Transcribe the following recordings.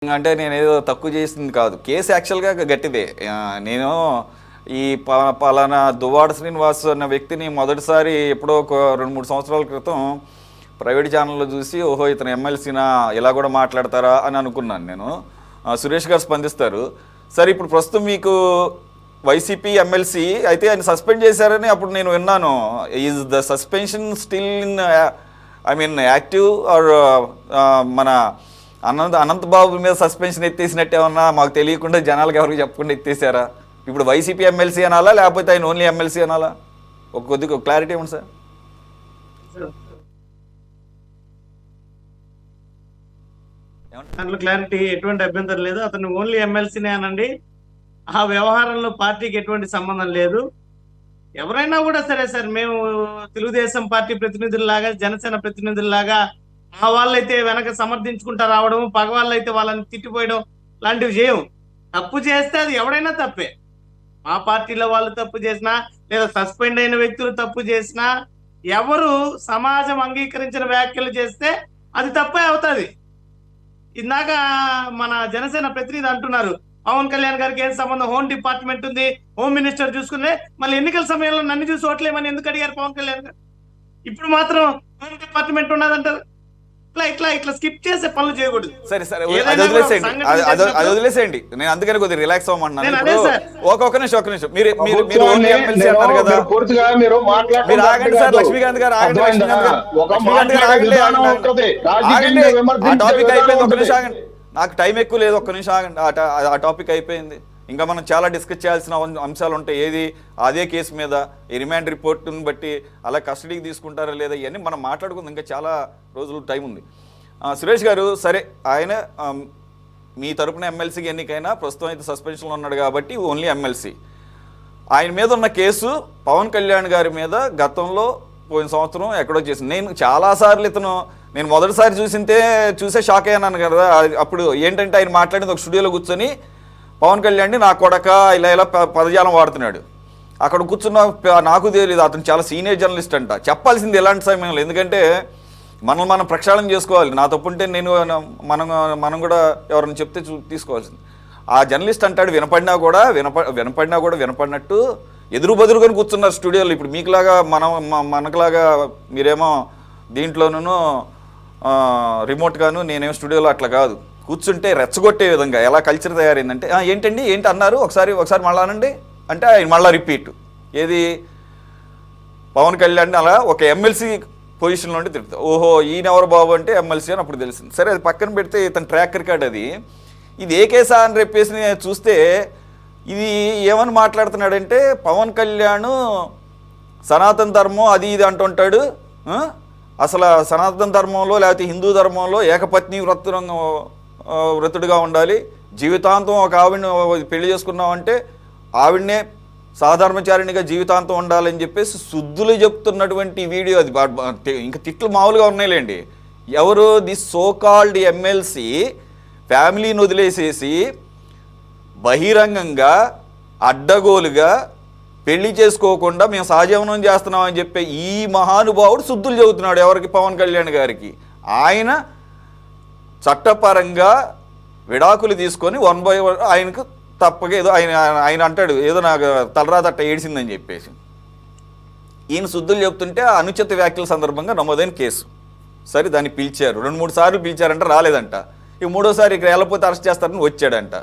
అంటే నేనేదో తక్కువ చేసింది కాదు. కేసు యాక్చువల్‌గా గట్టిదే. నేను ఈ పలానా దువ్వాడ శ్రీనివాస్ అన్న వ్యక్తిని మొదటిసారి ఎప్పుడో ఒక 2, 3 సంవత్సరాల క్రితం ప్రైవేట్ ఛానల్‌లో చూసి, ఓహో! ఇతను ఎమ్మెల్సీనా ఇలా కూడా మాట్లాడతారా అని అనుకున్నాను నేను. సురేష్ గారు స్పందిస్తారు. సరే ఇప్పుడు ప్రస్తుతం మీకు వైసీపీ ఎమ్మెల్సీ అయితే ఆయన సస్పెండ్ చేశారని అప్పుడు నేను విన్నాను. Is the suspension still in I mean active or మన అనంత్ బాబు మీద సస్పెన్షన్ ఎత్తేసినట్టు ఏమన్నా మాకు తెలియకుండా జనాలకు ఎవరికి చెప్పకుండా ఎత్తేసారా? ఇప్పుడు వైసీపీ ఎమ్మెల్సీ అనాలా లేకపోతే ఆయన ఓన్లీ ఎమ్మెల్సీ అనాలా? కొద్దిగా క్లారిటీ ఇవ్వండి సార్. దాంట్లో క్లారిటీ ఎటువంటి అభ్యంతరం లేదు. అతను ఓన్లీ ఎమ్మెల్సీనే అనండి. ఆ వ్యవహారంలో పార్టీకి ఎటువంటి సంబంధం లేదు. ఎవరైనా కూడా సరే సార్, మేము తెలుగుదేశం పార్టీ ప్రతినిధుల్లాగా, జనసేన ప్రతినిధుల్లాగా మా వాళ్ళైతే వెనక సమర్థించుకుంటా రావడం, పగ వాళ్ళైతే వాళ్ళని తిట్టిపోయడం లాంటివి చేయం. తప్పు చేస్తే అది ఎవడైనా తప్పే. మా పార్టీలో వాళ్ళు తప్పు చేసినా, లేదా సస్పెండ్ అయిన వ్యక్తులు తప్పు చేసినా, ఎవరు సమాజం అంగీకరించిన వ్యాఖ్యలు చేస్తే అది తప్పే అవుతుంది. ఇందాక మన జనసేన ప్రతినిధి అంటున్నారు, పవన్ కళ్యాణ్ గారికి ఏం సంబంధం, హోమ్ డిపార్ట్మెంట్ ఉంది, హోమ్ మినిస్టర్ చూసుకునే, మళ్ళీ ఎన్నికల సమయంలో నన్ను చూసి ఓట్లేమని ఎందుకు అడిగారు పవన్ కళ్యాణ్ గారు? ఇప్పుడు మాత్రం హోమ్ డిపార్ట్మెంట్ ఉన్నదంటారు. ఇట్లా ఇట్లా ఇట్లా స్కిప్ చేసే పనులు చేయకూడదు. సరే సరే, అది వదిలేసేయండి, అది వదిలేసేయండి. నేను అందుకని కొద్దిగా రిలాక్స్ అవ్వమంటున్నాను. ఒక్క నిమిషం మీరు ఓన్లీ ఎమ్మెల్సీ అన్నారు కదా, మీరు ఆగండి సార్. లక్ష్మీకాంత్ గారు ఆగండి, లక్ష్మీకాంత్ గారు ఆగండి. ఆ టాపిక్ అయిపోయింది, ఒక్క నిమిషం ఆగండి. నాకు టైం ఎక్కువ లేదు, ఒక్క నిమిషం ఆగండి. ఆ టాపిక్ అయిపోయింది. ఇంకా మనం చాలా డిస్కస్ చేయాల్సిన అంశాలు ఉంటాయి. ఏది అదే కేసు మీద ఈ రిమాండ్ రిపోర్ట్ని బట్టి అలా కస్టడీకి తీసుకుంటారా లేదా ఇవన్నీ మనం మాట్లాడుకుందాం. ఇంకా చాలా రోజులు టైం ఉంది. సురేష్ గారు, సరే ఆయన మీ తరపున ఎమ్మెల్సీకి ఎన్నికైనా ప్రస్తుతం అయితే సస్పెన్షన్లో ఉన్నాడు కాబట్టి ఓన్లీ ఎమ్మెల్సీ. ఆయన మీద ఉన్న కేసు పవన్ కళ్యాణ్ గారి మీద గతంలో పోయిన సంవత్సరం ఎక్కడో చేసింది. నేను చాలాసార్లు నేను మొదటిసారి చూసే షాక్ అయ్యాను కదా. అప్పుడు ఏంటంటే ఆయన మాట్లాడింది ఒక స్టూడియోలో కూర్చొని పవన్ కళ్యాణ్ని నా కొడక ఇలా పదజాలం వాడుతున్నాడు. అక్కడ కూర్చున్న నాకు తెలియదు, అతను చాలా సీనియర్ జర్నలిస్ట్ అంట. చెప్పాల్సింది ఎలాంటి సమయంలో, ఎందుకంటే మనం ప్రక్షాళన చేసుకోవాలి. నా తప్పుంటే మనం కూడా ఎవరైనా చెప్తే తీసుకోవాల్సింది. ఆ జర్నలిస్ట్ అంటాడు వినపడినట్టు ఎదురు బదురుకొని కూర్చున్నారు స్టూడియోలో. ఇప్పుడు మీకులాగా మనకులాగా మీరేమో దీంట్లోనూ రిమోట్గాను, నేనేమో స్టూడియోలో అట్లా కాదు. కూర్చుంటే రెచ్చగొట్టే విధంగా ఎలా కల్చర్ తయారైందంటే, ఏంటి అన్నారు, ఒకసారి మళ్ళా అనండి అంటే ఆయన మళ్ళీ రిపీట్. ఏది పవన్ కళ్యాణ్ అలా ఒక ఎమ్మెల్సీ పొజిషన్లో ఉంటే తిరుగుతారు. ఓహో ఈయన ఎవరు బాబు అంటే ఎమ్మెల్సీ అని అప్పుడు తెలిసింది. సరే అది పక్కన పెడితే ఇతను ట్రాక్ రికార్డ్ ఇది ఏ కేసా అని చెప్పేసి చూస్తే ఇది ఏమని మాట్లాడుతున్నాడంటే, పవన్ కళ్యాణ్ సనాతన ధర్మం అది ఇది అంటుంటాడు. అసలు సనాతన ధర్మంలో లేకపోతే హిందూ ధర్మంలో ఏకపత్ని వ్రతుడుగా ఉండాలి, జీవితాంతం ఒక ఆవిడని పెళ్లి చేసుకున్నామంటే ఆవిడనే సాధారణచారిణిగా జీవితాంతం ఉండాలని చెప్పేసి శుద్ధులు చెప్తున్నటువంటి వీడియో అది. ఇంకా తిట్లు మామూలుగా ఉన్నాయిలేండి. ఎవరు ది సో కాల్డ్ ఎమ్మెల్సీ ఫ్యామిలీని వదిలేసేసి బహిరంగంగా అడ్డగోలుగా పెళ్లి చేసుకోకుండా మేము సహజీవనం చేస్తున్నామని చెప్పే ఈ మహానుభావుడు శుద్ధులు చెబుతున్నాడు ఎవరికి? పవన్ కళ్యాణ్ గారికి. ఆయన చట్టపరంగా విడాకులు తీసుకొని 1 by 1 ఆయనకు తప్పగా ఏదో ఆయన అంటాడు, ఏదో నాకు తలరాతట్ట ఏడిసిందని చెప్పేసి. ఈయన శుద్ధులు చెప్తుంటే అనుచిత వ్యాఖ్యల సందర్భంగా నమోదైన కేసు. సరే దాన్ని పిలిచారు, 2-3 సార్లు పిలిచారంట, రాలేదంట. ఇక 3వసారి ఇక్కడ వెళ్ళకపోతే అరెస్ట్ చేస్తారని వచ్చాడంట.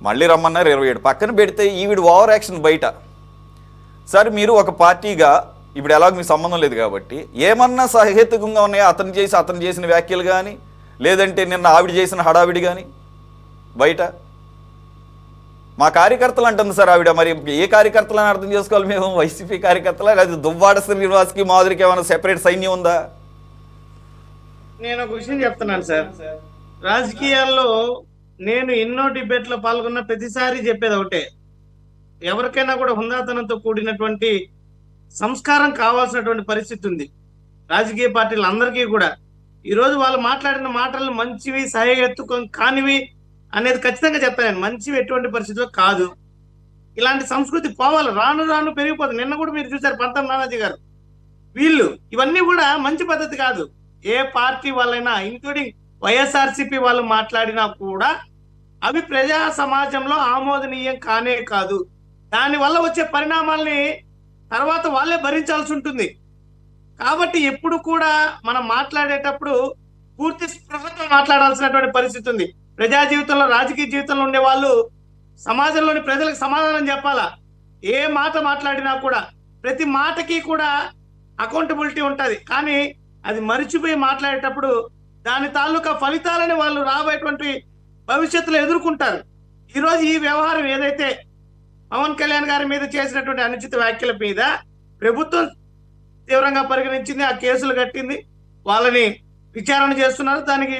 మళ్ళీ రమ్మన్నారు 27. పక్కన పెడితే ఈవిడ ఓవర్ యాక్షన్ బయట. సరే మీరు ఒక పార్టీగా ఇప్పుడు ఎలాగో మీకు సంబంధం లేదు కాబట్టి ఏమన్నా సహేతుకంగా ఉన్నాయో అతను చేసిన వ్యాఖ్యలు కానీ, లేదంటే నిన్న ఆవిడ చేసిన హడావిడి కానీ బయట? మా కార్యకర్తలు అంటుంది సార్ ఆవిడ. మరి ఏ కార్యకర్తలని అర్థం చేసుకోవాలి మేము? వైసీపీ కార్యకర్తలా లేదా దువ్వాడ శ్రీనివాస్కి మాదిరికి ఏమైనా సెపరేట్ సైన్యం ఉందా? నేను ఒక విషయం చెప్తున్నాను సార్, రాజకీయాల్లో నేను ఎన్నో డిబేట్లో పాల్గొన్న ప్రతిసారి చెప్పేది ఒకటే, ఎవరికైనా కూడా హుందాతనంతో కూడినటువంటి సంస్కారం కావాల్సినటువంటి పరిస్థితి ఉంది రాజకీయ పార్టీలు అందరికీ కూడా. ఈరోజు వాళ్ళు మాట్లాడిన మాటలు మంచివి, సహేతుకం కానివి అనేది ఖచ్చితంగా చెప్తాను. మంచివి ఎటువంటి పరిస్థితుల్లో కాదు. ఇలాంటి సంస్కృతి పోవాలి, రాను రాను పెరిగిపోతుంది. నిన్న కూడా మీరు చూసారు పంతం నానాజీ గారు, వీళ్ళు ఇవన్నీ కూడా మంచి పద్ధతి కాదు. ఏ పార్టీ వాళ్ళైనా ఇంక్లూడింగ్ వైఎస్ఆర్సీపీ వాళ్ళు మాట్లాడినా కూడా అవి ప్రజా సమాజంలో ఆమోదనీయం కానే కాదు. దానివల్ల వచ్చే పరిణామాల్ని తర్వాత వాళ్ళే భరించాల్సి ఉంటుంది. కాబట్టి ఎప్పుడు కూడా మనం మాట్లాడేటప్పుడు పూర్తి స్పృహతో మాట్లాడాల్సినటువంటి పరిస్థితి ఉంది. ప్రజా జీవితంలో, రాజకీయ జీవితంలో ఉండే వాళ్ళు సమాజంలోని ప్రజలకు సమాధానం చెప్పాలా. ఏ మాట మాట్లాడినా కూడా ప్రతి మాటకి కూడా అకౌంటబిలిటీ ఉంటుంది. కానీ అది మరిచిపోయి మాట్లాడేటప్పుడు దాని తాలూకా ఫలితాలని వాళ్ళు రాబోయేటువంటి భవిష్యత్తులో ఎదుర్కొంటారు. ఈరోజు ఈ వ్యవహారం ఏదైతే పవన్ కళ్యాణ్ గారి మీద చేసినటువంటి అనుచిత వ్యాఖ్యల మీద ప్రభుత్వం తీవ్రంగా పరిగణించింది, ఆ కేసులు కట్టింది, వాళ్ళని విచారణ చేస్తున్నారు. దానికి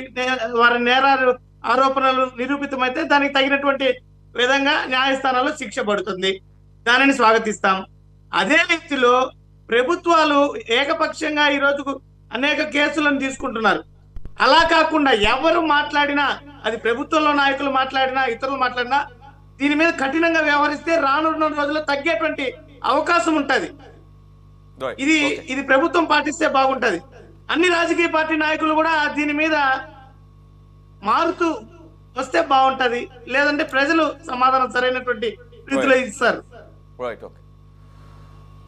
వారి నేరాలు ఆరోపణలు నిరూపితమైతే దానికి తగినటువంటి విధంగా న్యాయస్థానాల్లో శిక్ష పడుతుంది. దానిని స్వాగతిస్తాం. అదే రీతిలో ప్రభుత్వాలు ఏకపక్షంగా ఈరోజు అనేక కేసులను తీసుకుంటున్నారు. అలా కాకుండా ఎవరు మాట్లాడినా, అది ప్రభుత్వంలో నాయకులు మాట్లాడినా, ఇతరులు మాట్లాడినా దీని మీద కఠినంగా వ్యవహరిస్తే రానున్న రోజుల్లో తగ్గేటువంటి అవకాశం ఉంటది. ఇది ప్రభుత్వం పాటిస్తే బాగుంటది. అన్ని రాజకీయ పార్టీ నాయకులు కూడా దీని మీద మారుతూ వస్తే బాగుంటది. లేదంటే ప్రజలు సమాధానం సరైనటువంటి రీతిలో ఇస్తారు.